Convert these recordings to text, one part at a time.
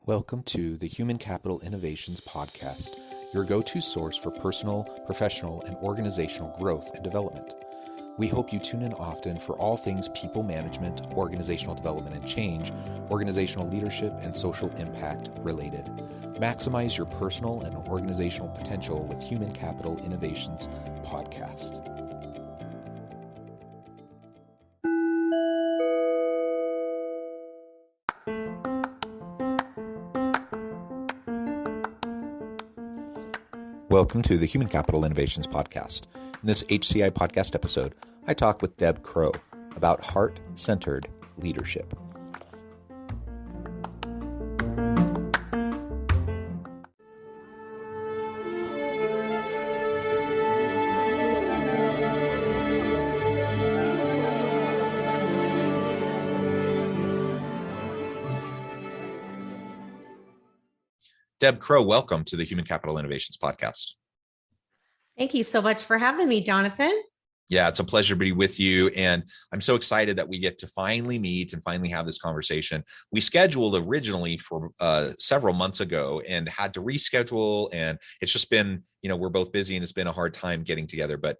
Welcome to the Human Capital Innovations Podcast, your go-to source for personal, professional, and organizational growth and development. We hope you tune in often for all things people management, organizational development and change, organizational leadership, and social impact related. Maximize your personal and organizational potential with Human Capital Innovations Podcast. Welcome to the Human Capital Innovations Podcast. In this HCI podcast episode, I talk with Deb Crowe about heart-centered leadership. Deb Crowe, welcome to the Human Capital Innovations Podcast. Thank you so much for having me, Jonathan. Yeah, it's a pleasure to be with you. And I'm so excited that we get to finally meet and finally have this conversation. We scheduled originally for several months ago and had to reschedule. And it's just been, we're both busy and it's been a hard time getting together. But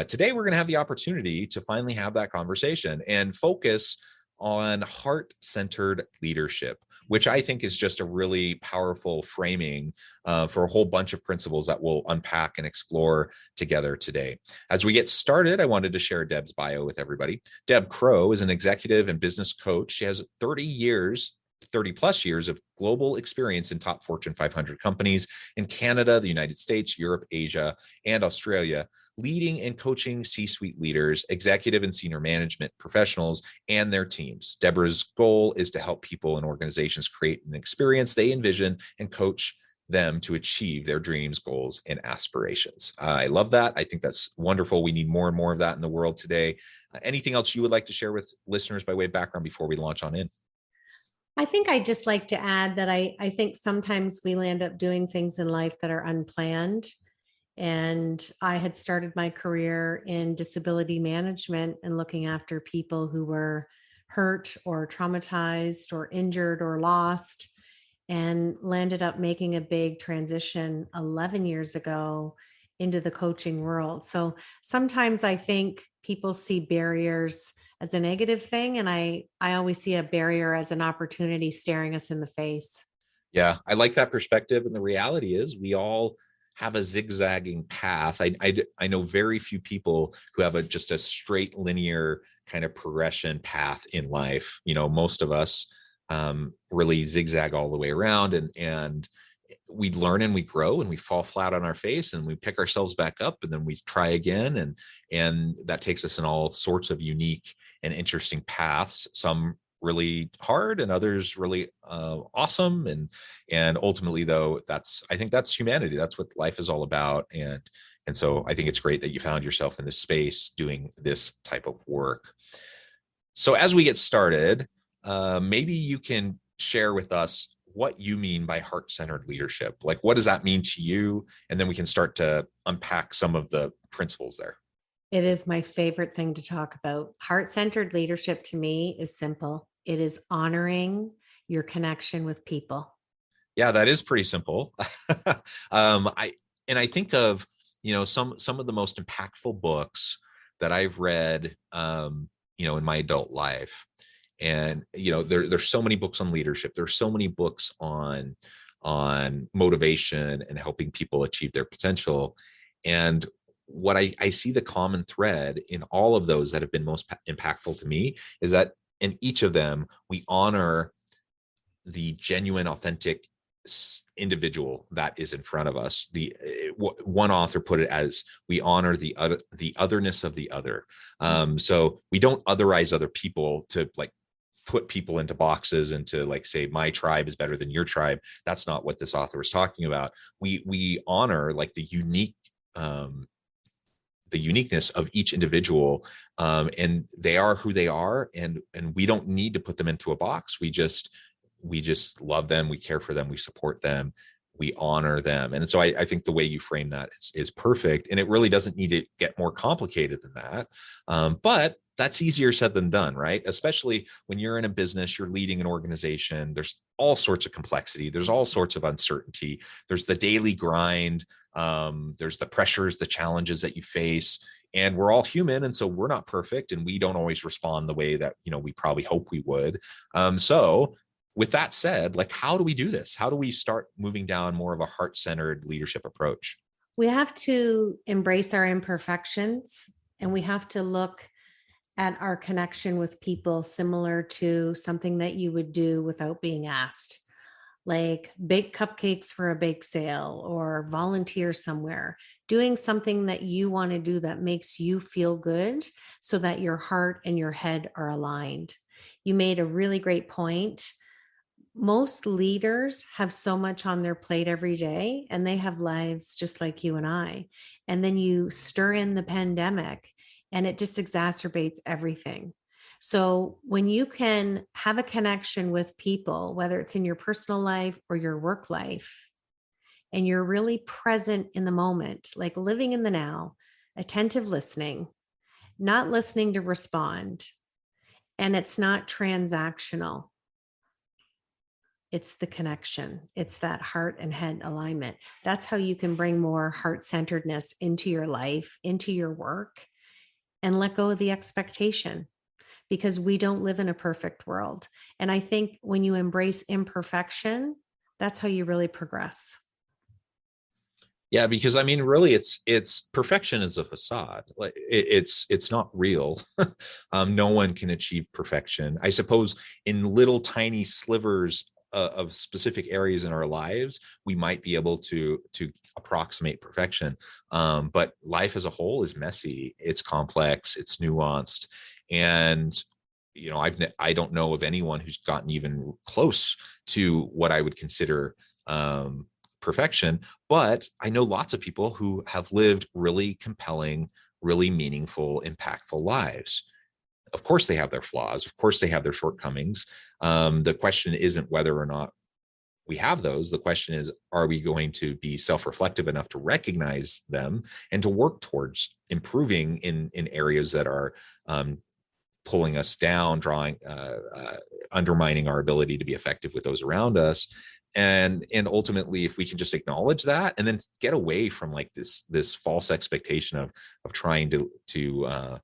today we're going to have the opportunity to finally have that conversation and focus on heart-centered leadership, which I think is just a really powerful framing for a whole bunch of principles that we'll unpack and explore together today. As we get started, I wanted to share Deb's bio with everybody. Deb Crowe is an executive and business coach. She has 30 plus years of global experience in top Fortune 500 companies in Canada, the United States, Europe, Asia, and Australia, leading and coaching C-suite leaders, executive and senior management professionals, and their teams. Deborah's goal is to help people and organizations create an experience they envision and coach them to achieve their dreams, goals, and aspirations. I love that. I think that's wonderful. We need more and more of that in the world today. Anything else you would like to share with listeners by way of background before we launch on in? I think I'd just like to add that I think sometimes we end up doing things in life that are unplanned. And I had started my career in disability management and looking after people who were hurt or traumatized or injured or lost, and landed up making a big transition 11 years ago into the coaching world. So sometimes I think people see barriers as a negative thing, and I always see a barrier as an opportunity staring us in the face. Yeah, I like that perspective. And the reality is we all have a zigzagging path. I know very few people who have just a straight linear kind of progression path in life. Most of us really zigzag all the way around, and we learn and we grow and we fall flat on our face and we pick ourselves back up and then we try again. And that takes us in all sorts of unique and interesting paths, some really hard and others really awesome. And ultimately though, I think that's humanity. That's what life is all about. And so I think it's great that you found yourself in this space doing this type of work. So as we get started, maybe you can share with us what you mean by heart-centered leadership. Like, what does that mean to you? And then we can start to unpack some of the principles there. It is my favorite thing to talk about. Heart-centered leadership to me is simple. It is honoring your connection with people. Yeah, that is pretty simple. I think of, some of the most impactful books that I've read, in my adult life. And, there's so many books on leadership. There's so many books on motivation and helping people achieve their potential. And what I see the common thread in all of those that have been most impactful to me is that in each of them, we honor the genuine, authentic individual that is in front of us. One author put it as, we honor the otherness of the other. So we don't otherize other people to put people into boxes and to say my tribe is better than your tribe. That's not what this author is talking about. We honor the uniqueness of each individual, and they are who they are, and we don't need to put them into a box. We just love them, we care for them, we support them, we honor them. And so I think the way you frame that is perfect, and it really doesn't need to get more complicated than that. But that's easier said than done, right? Especially when you're in a business, you're leading an organization. There's all sorts of complexity. There's all sorts of uncertainty. There's the daily grind. There's the pressures, the challenges that you face. And we're all human. And so we're not perfect, and we don't always respond the way that, we probably hope we would. So with that said, like, how do we do this? How do we start moving down more of a heart-centered leadership approach? We have to embrace our imperfections, and we have to look at our connection with people similar to something that you would do without being asked, like bake cupcakes for a bake sale or volunteer somewhere, doing something that you want to do that makes you feel good so that your heart and your head are aligned. You made a really great point. Most leaders have so much on their plate every day, and they have lives just like you and I. And then you stir in the pandemic, and it just exacerbates everything. So when you can have a connection with people, whether it's in your personal life or your work life, and you're really present in the moment, like living in the now, attentive listening, not listening to respond, and it's not transactional. It's the connection. It's that heart and head alignment. That's how you can bring more heart-centeredness into your life, into your work, and let go of the expectation, because we don't live in a perfect world. And I think when you embrace imperfection, that's how you really progress. Yeah, because I mean, really, it's perfection is a facade. Like it's not real. No one can achieve perfection. I suppose in little tiny slivers of specific areas in our lives, we might be able to approximate perfection. But life as a whole is messy. It's complex. It's nuanced, and I don't know of anyone who's gotten even close to what I would consider perfection. But I know lots of people who have lived really compelling, really meaningful, impactful lives. Of course, they have their flaws. Of course, they have their shortcomings. The question isn't whether or not we have those. The question is, are we going to be self-reflective enough to recognize them and to work towards improving in areas that are pulling us down, undermining our ability to be effective with those around us. And ultimately, if we can just acknowledge that and then get away from like this false expectation of trying to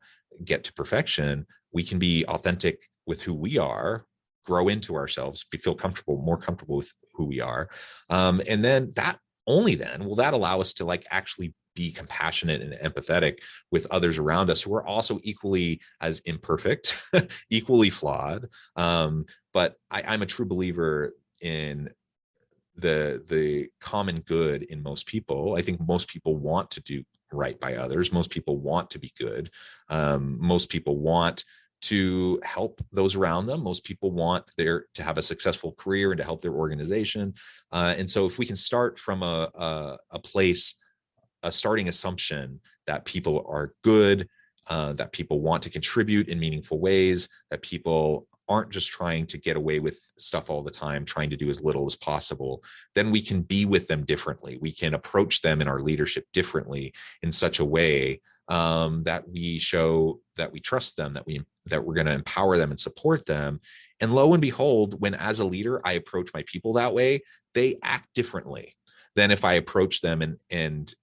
get to perfection, we can be authentic with who we are, grow into ourselves, feel more comfortable with who we are. And then only then will that allow us to like actually be compassionate and empathetic with others around us who are also equally as imperfect, equally flawed. But I'm a true believer in the common good in most people. I think most people want to do right by others. Most people want to be good. Most people want to help those around them. Most people want to have a successful career and to help their organization. And so if we can start from a place, a starting assumption that people are good, that people want to contribute in meaningful ways, that people aren't just trying to get away with stuff all the time, trying to do as little as possible, then we can be with them differently. We can approach them in our leadership differently in such a way that we show that we trust them, that we're going to empower them and support them. And lo and behold, when as a leader, I approach my people that way, they act differently than if I approach them and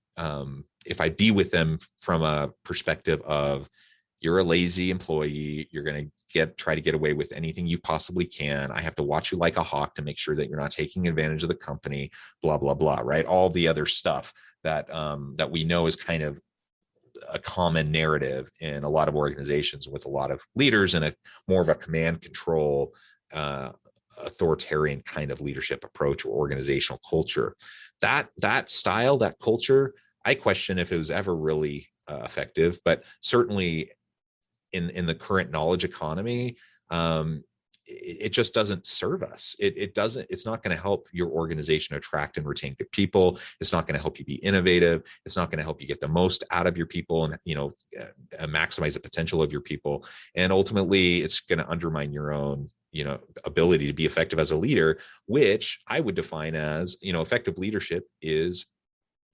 if I be with them from a perspective of, you're a lazy employee, you're going to try to get away with anything you possibly can. I have to watch you like a hawk to make sure that you're not taking advantage of the company, blah, blah, blah, right? All the other stuff that we know is kind of a common narrative in a lot of organizations with a lot of leaders and more of a command control, authoritarian kind of leadership approach or organizational culture. That style, that culture, I question if it was ever really effective, but certainly in the current knowledge economy, it just doesn't serve us. It's not going to help your organization attract and retain good people. It's not going to help you be innovative. It's not going to help you get the most out of your people and, maximize the potential of your people. And ultimately it's going to undermine your own, ability to be effective as a leader, which I would define as, effective leadership is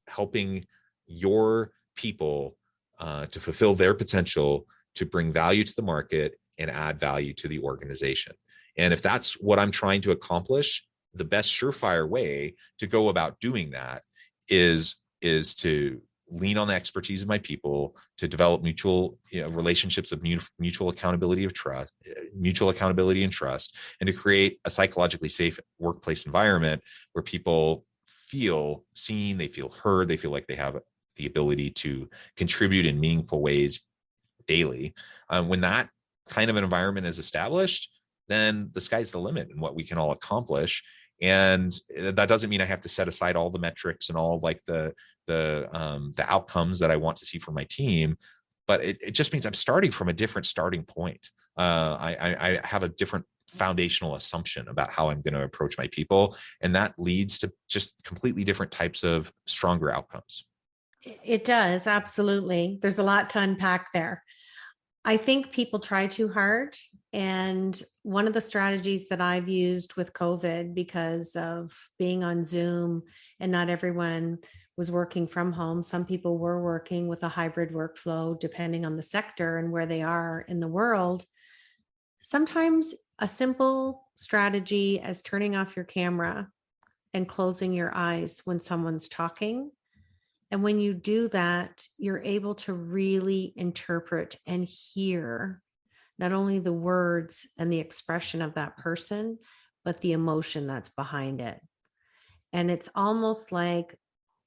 helping your people to fulfill their potential, to bring value to the market and add value to the organization. And if that's what I'm trying to accomplish, the best surefire way to go about doing that is to lean on the expertise of my people, to develop mutual relationships of mutual accountability of trust, mutual accountability and trust, and to create a psychologically safe workplace environment where people feel seen, they feel heard, they feel like they have the ability to contribute in meaningful ways daily. When that kind of an environment is established, then the sky's the limit in what we can all accomplish. And that doesn't mean I have to set aside all the metrics and all of like the outcomes that I want to see from my team, but it just means I'm starting from a different starting point. I have a different foundational assumption about how I'm going to approach my people, and that leads to just completely different types of stronger outcomes. It does, absolutely. There's a lot to unpack there. I think people try too hard. And one of the strategies that I've used with COVID, because of being on Zoom and not everyone was working from home, some people were working with a hybrid workflow, depending on the sector and where they are in the world. Sometimes a simple strategy as turning off your camera and closing your eyes when someone's talking. And when you do that, you're able to really interpret and hear not only the words and the expression of that person, but the emotion that's behind it. And it's almost like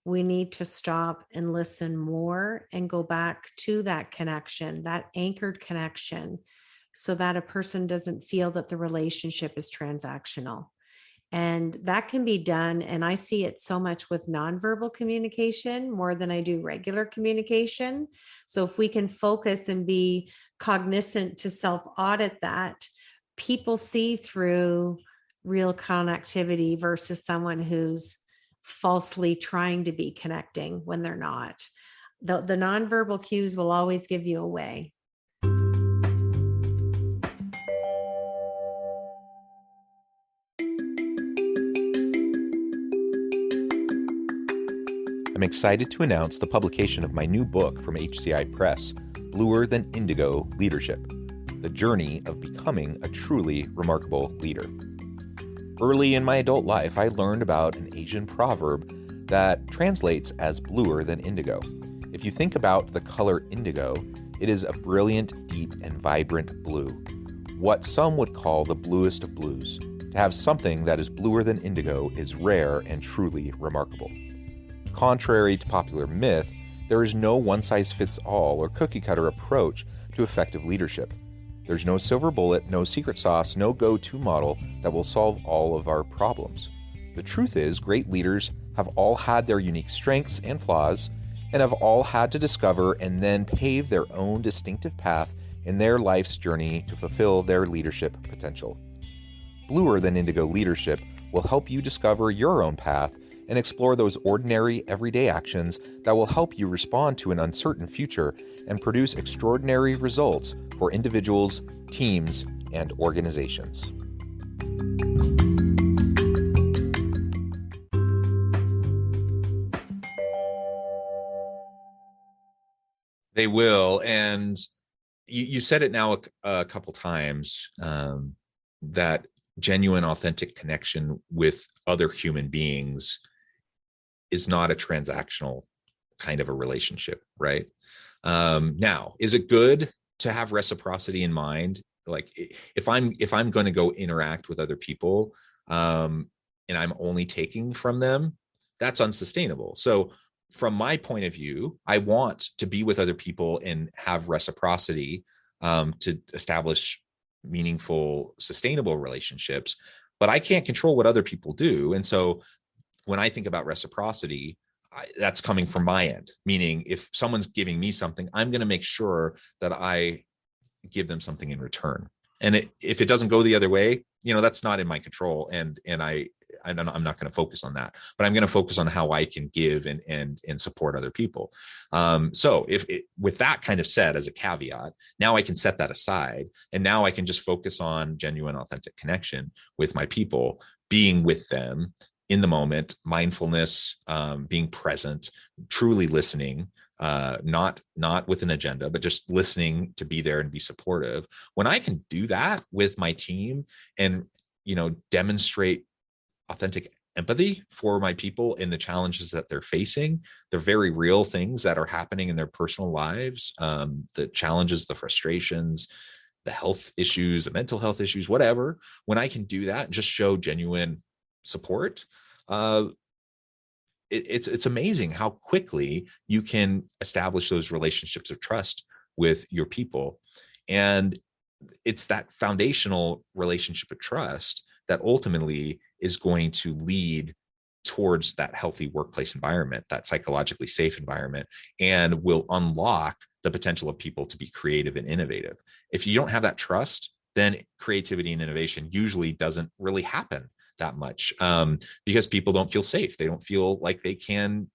we need to stop and listen more and go back to that connection, that anchored connection, so that a person doesn't feel that the relationship is transactional. And that can be done. And I see it so much with nonverbal communication more than I do regular communication. So if we can focus and be cognizant to self-audit that, people see through real connectivity versus someone who's falsely trying to be connecting when they're not. The nonverbal cues will always give you away. I'm excited to announce the publication of my new book from HCI Press, Bluer Than Indigo Leadership: The Journey of Becoming a Truly Remarkable Leader. Early in my adult life, I learned about an Asian proverb that translates as bluer than indigo. If you think about the color indigo, it is a brilliant, deep, and vibrant blue, what some would call the bluest of blues. To have something that is bluer than indigo is rare and truly remarkable. Contrary to popular myth, there is no one-size-fits-all or cookie-cutter approach to effective leadership. There's no silver bullet, no secret sauce, no go-to model that will solve all of our problems. The truth is, great leaders have all had their unique strengths and flaws, and have all had to discover and then pave their own distinctive path in their life's journey to fulfill their leadership potential. Bluer Than Indigo Leadership will help you discover your own path and explore those ordinary, everyday actions that will help you respond to an uncertain future and produce extraordinary results for individuals, teams, and organizations. They will. And you said it now a couple times, that genuine, authentic connection with other human beings is not a transactional kind of a relationship, right? Now, is it good to have reciprocity in mind? Like if I'm going to go interact with other people, and I'm only taking from them, that's unsustainable. So from my point of view, I want to be with other people and have reciprocity, to establish meaningful, sustainable relationships, but I can't control what other people do. And so when I think about reciprocity, that's coming from my end, meaning if someone's giving me something, I'm going to make sure that I give them something in return. And if it doesn't go the other way, that's not in my control. And I'm not going to focus on that, but I'm going to focus on how I can give and support other people. So with that kind of said as a caveat, now I can set that aside, and now I can just focus on genuine, authentic connection with my people, being with them in the moment, mindfulness, being present, truly listening, not with an agenda, but just listening to be there and be supportive. When I can do that with my team and, demonstrate authentic empathy for my people in the challenges that they're facing, they're very real things that are happening in their personal lives, the challenges, the frustrations, the health issues, the mental health issues, whatever. When I can do that and just show genuine support, it's amazing how quickly you can establish those relationships of trust with your people. And it's that foundational relationship of trust that ultimately is going to lead towards that healthy workplace environment, that psychologically safe environment, and will unlock the potential of people to be creative and innovative. If you don't have that trust, then creativity and innovation usually doesn't really happen that much, because people don't feel safe. They don't feel like they can,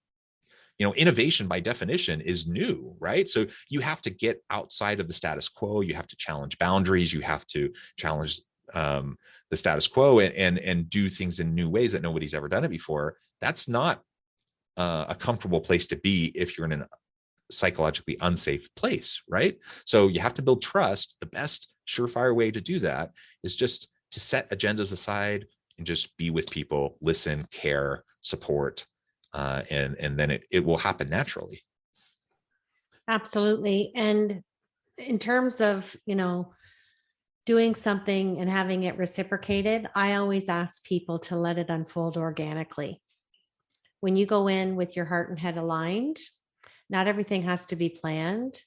innovation by definition is new, right? So you have to get outside of the status quo. You have to challenge boundaries. You have to challenge the status quo and do things in new ways that nobody's ever done it before. That's not a comfortable place to be if you're in a psychologically unsafe place, right? So you have to build trust. The best surefire way to do that is just to set agendas aside and just be with people, listen, care, support, and then it will happen naturally. Absolutely. And in terms of, doing something and having it reciprocated, I always ask people to let it unfold organically. When you go in with your heart and head aligned, not everything has to be planned.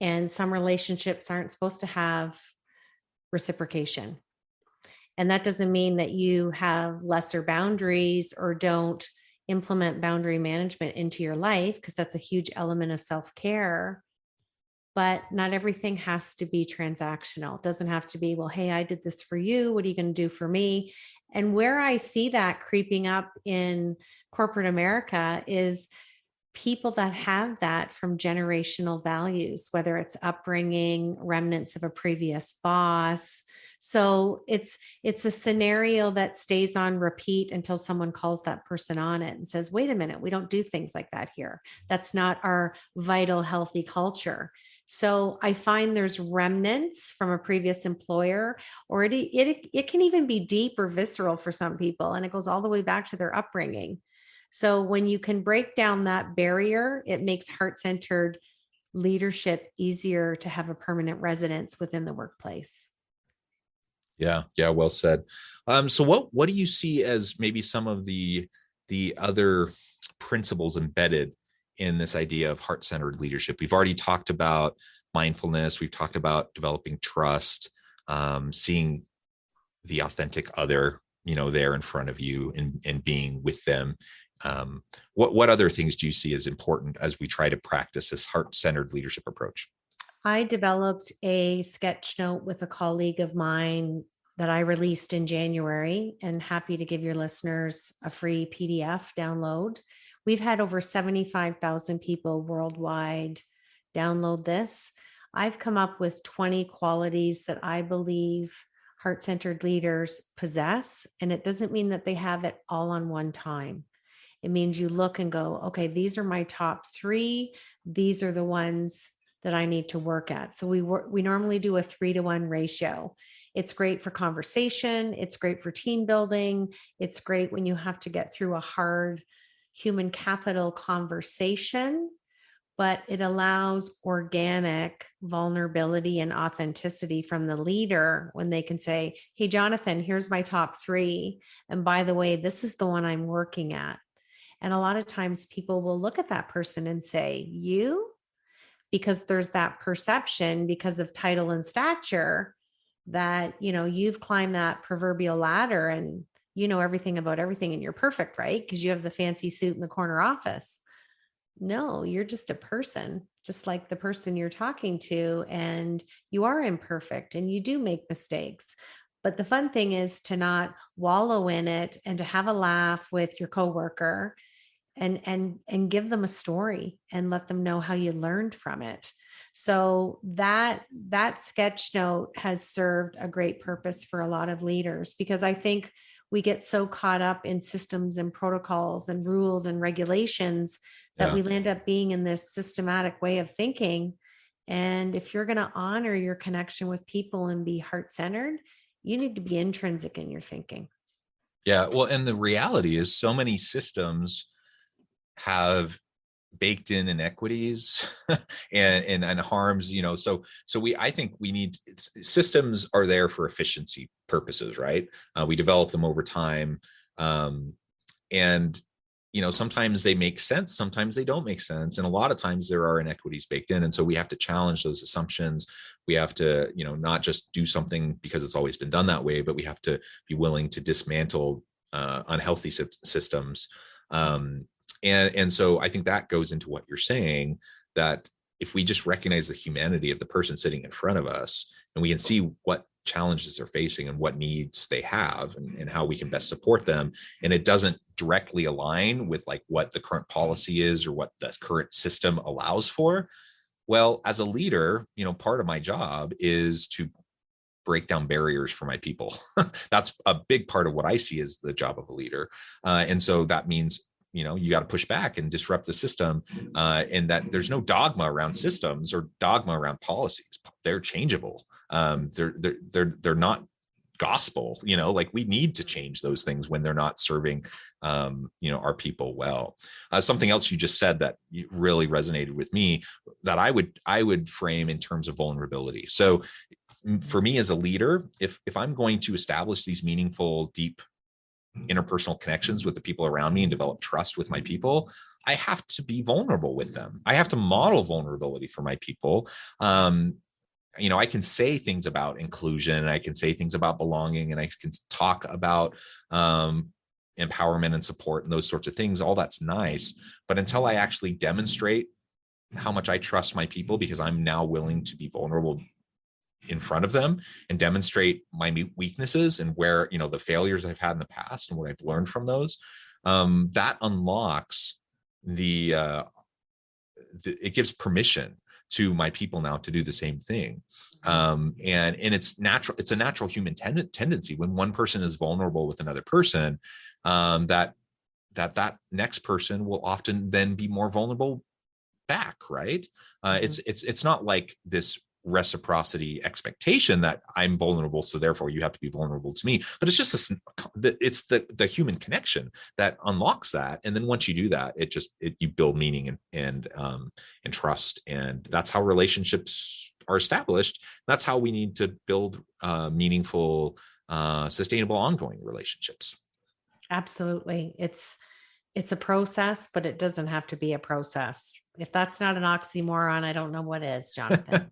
And some relationships aren't supposed to have reciprocation. And that doesn't mean that you have lesser boundaries or don't implement boundary management into your life, because that's a huge element of self-care. But not everything has to be transactional. It doesn't have to be, well, hey, I did this for you. What are you going to do for me? And where I see that creeping up in corporate America is people that have that from generational values, whether it's upbringing, remnants of a previous boss. So it's a scenario that stays on repeat until someone calls that person on it and says, wait a minute, we don't do things like that here. That's not our vital, healthy culture. So I find there's remnants from a previous employer, or it can even be deep or visceral for some people, and it goes all the way back to their upbringing. So when you can break down that barrier, it makes heart-centered leadership easier to have a permanent residence within the workplace. Yeah, well said. So what do you see as maybe some of the other principles embedded in this idea of heart-centered leadership? We've already talked about mindfulness. We've talked about developing trust, seeing the authentic other, there in front of you and being with them. What other things do you see as important as we try to practice this heart-centered leadership approach? I developed a sketch note with a colleague of mine that I released in January, and happy to give your listeners a free PDF download. We've had over 75,000 people worldwide download this. I've come up with 20 qualities that I believe heart-centered leaders possess, and it doesn't mean that they have it all on one time. It means you look and go, okay, these are my top 3. These are the ones that I need to work at. So we normally do a 3-to-1 ratio. It's great for conversation. It's great for team building. It's great when you have to get through a hard human capital conversation, but it allows organic vulnerability and authenticity from the leader when they can say, hey, Jonathan, here's my top 3. And by the way, this is the one I'm working at. And a lot of times people will look at that person and say, you? Because there's that perception because of title and stature that, you've climbed that proverbial ladder and you know everything about everything and you're perfect, right? Because you have the fancy suit in the corner office. No, you're just a person, just like the person you're talking to, and you are imperfect and you do make mistakes. But the fun thing is to not wallow in it and to have a laugh with your coworker and give them a story and let them know how you learned from it. So that sketch note has served a great purpose for a lot of leaders, because I think we get so caught up in systems and protocols and rules and regulations that we end up being in this systematic way of thinking. And if you're going to honor your connection with people and be heart-centered, you need to be intrinsic in your thinking. Yeah. Well, and the reality is so many systems have baked in inequities and harms, I think we need, systems are there for efficiency purposes, right? We develop them over time. And sometimes they make sense, sometimes they don't make sense. And a lot of times there are inequities baked in. And so we have to challenge those assumptions. We have to, not just do something because it's always been done that way, but we have to be willing to dismantle unhealthy systems. And so I think that goes into what you're saying, that if we just recognize the humanity of the person sitting in front of us, and we can see what challenges they're facing and what needs they have, and how we can best support them, and it doesn't directly align with like what the current policy is or what the current system allows for, well, as a leader, part of my job is to break down barriers for my people. That's a big part of what I see as the job of a leader. And so that means you got to push back and disrupt the system, and that there's no dogma around systems or dogma around policies. They're changeable. They're not gospel, like we need to change those things when they're not serving, our people well. Something else you just said that really resonated with me, that I would frame in terms of vulnerability. So for me as a leader, if I'm going to establish these meaningful, deep interpersonal connections with the people around me and develop trust with my people, I have to be vulnerable with them. I have to model vulnerability for my people. I can say things about inclusion, and I can say things about belonging, and I can talk about empowerment and support and those sorts of things. All that's nice. But until I actually demonstrate how much I trust my people, because I'm now willing to be vulnerable in front of them and demonstrate my weaknesses and where, the failures I've had in the past and what I've learned from those, that unlocks it gives permission to my people now to do the same thing. And it's natural. It's a natural human tendency when one person is vulnerable with another person, that next person will often then be more vulnerable back. Right. It's not like this reciprocity expectation that I'm vulnerable, so therefore you have to be vulnerable to me. But it's just it's the human connection that unlocks that. And then once you do that, you build meaning and trust, and that's how relationships are established. That's how we need to build meaningful, sustainable, ongoing relationships. Absolutely. It's a process, but it doesn't have to be a process. If that's not an oxymoron, I don't know what is, Jonathan.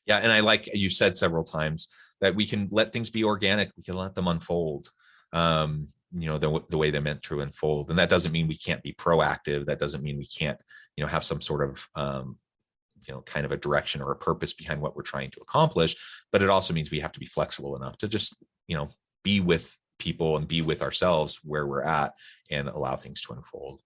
Yeah. And I like you said several times that we can let things be organic. We can let them unfold, the way they're meant to unfold. And that doesn't mean we can't be proactive. That doesn't mean we can't, have some sort of, kind of a direction or a purpose behind what we're trying to accomplish. But it also means we have to be flexible enough to just, be with people and be with ourselves where we're at and allow things to unfold.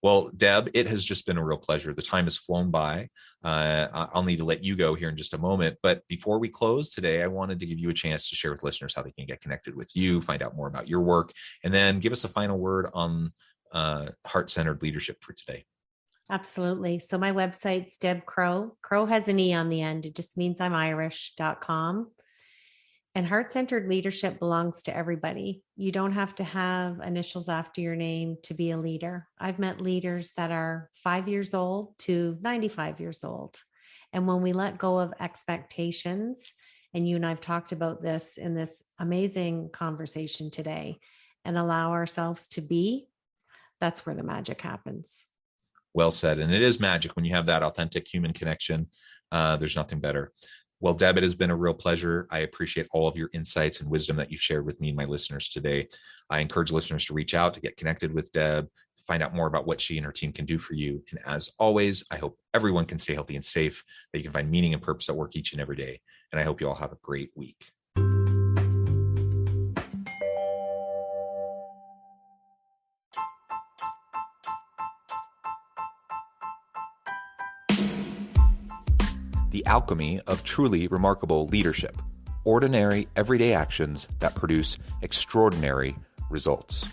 Well, Deb, it has just been a real pleasure. The time has flown by. I'll need to let you go here in just a moment. But before we close today, I wanted to give you a chance to share with listeners how they can get connected with you, find out more about your work, and then give us a final word on heart-centered leadership for today. Absolutely. So my website's Deb Crowe. Crowe has an E on the end. It just means I'm Irish.com. And heart-centered leadership belongs to everybody. You don't have to have initials after your name to be a leader. I've met leaders that are 5 years old to 95 years old. And when we let go of expectations, and you and I've talked about this in this amazing conversation today, and allow ourselves to be, that's where the magic happens. Well said. And it is magic when you have that authentic human connection. There's nothing better. Well, Deb, it has been a real pleasure. I appreciate all of your insights and wisdom that you've shared with me and my listeners today. I encourage listeners to reach out, to get connected with Deb, find out more about what she and her team can do for you. And as always, I hope everyone can stay healthy and safe, that you can find meaning and purpose at work each and every day. And I hope you all have a great week. The Alchemy of Truly Remarkable Leadership, ordinary, everyday actions that produce extraordinary results.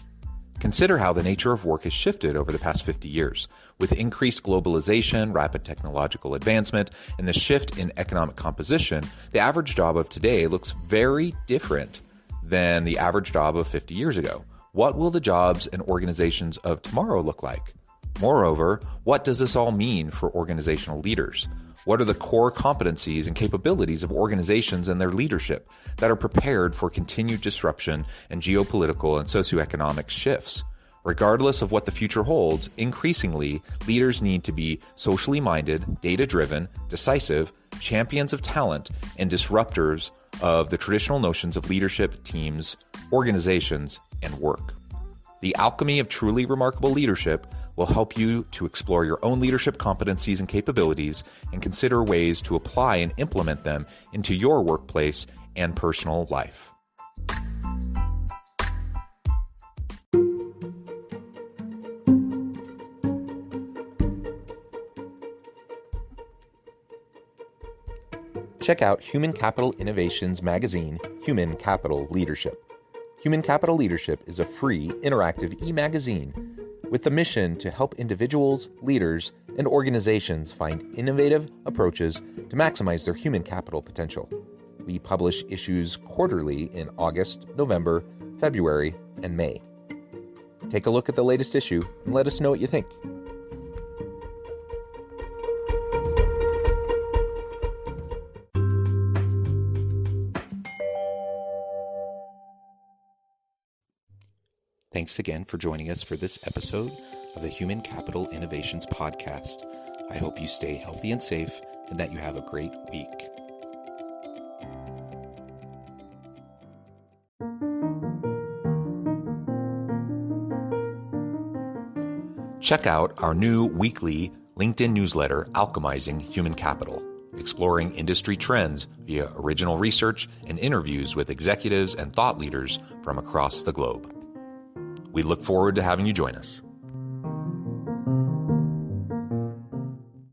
Consider how the nature of work has shifted over the past 50 years. With increased globalization, rapid technological advancement, and the shift in economic composition, the average job of today looks very different than the average job of 50 years ago. What will the jobs and organizations of tomorrow look like? Moreover, what does this all mean for organizational leaders? What are the core competencies and capabilities of organizations and their leadership that are prepared for continued disruption and geopolitical and socioeconomic shifts? Regardless of what the future holds, increasingly, leaders need to be socially minded, data-driven, decisive, champions of talent, and disruptors of the traditional notions of leadership, teams, organizations, and work. The alchemy of truly remarkable leadership will help you to explore your own leadership competencies and capabilities and consider ways to apply and implement them into your workplace and personal life. Check out Human Capital Innovations magazine, Human Capital Leadership. Human Capital Leadership is a free, interactive e-magazine with the mission to help individuals, leaders, and organizations find innovative approaches to maximize their human capital potential. We publish issues quarterly in August, November, February, and May. Take a look at the latest issue and let us know what you think. Thanks again for joining us for this episode of the Human Capital Innovations Podcast. I hope you stay healthy and safe and that you have a great week. Check out our new weekly LinkedIn newsletter, Alchemizing Human Capital, exploring industry trends via original research and interviews with executives and thought leaders from across the globe. We look forward to having you join us.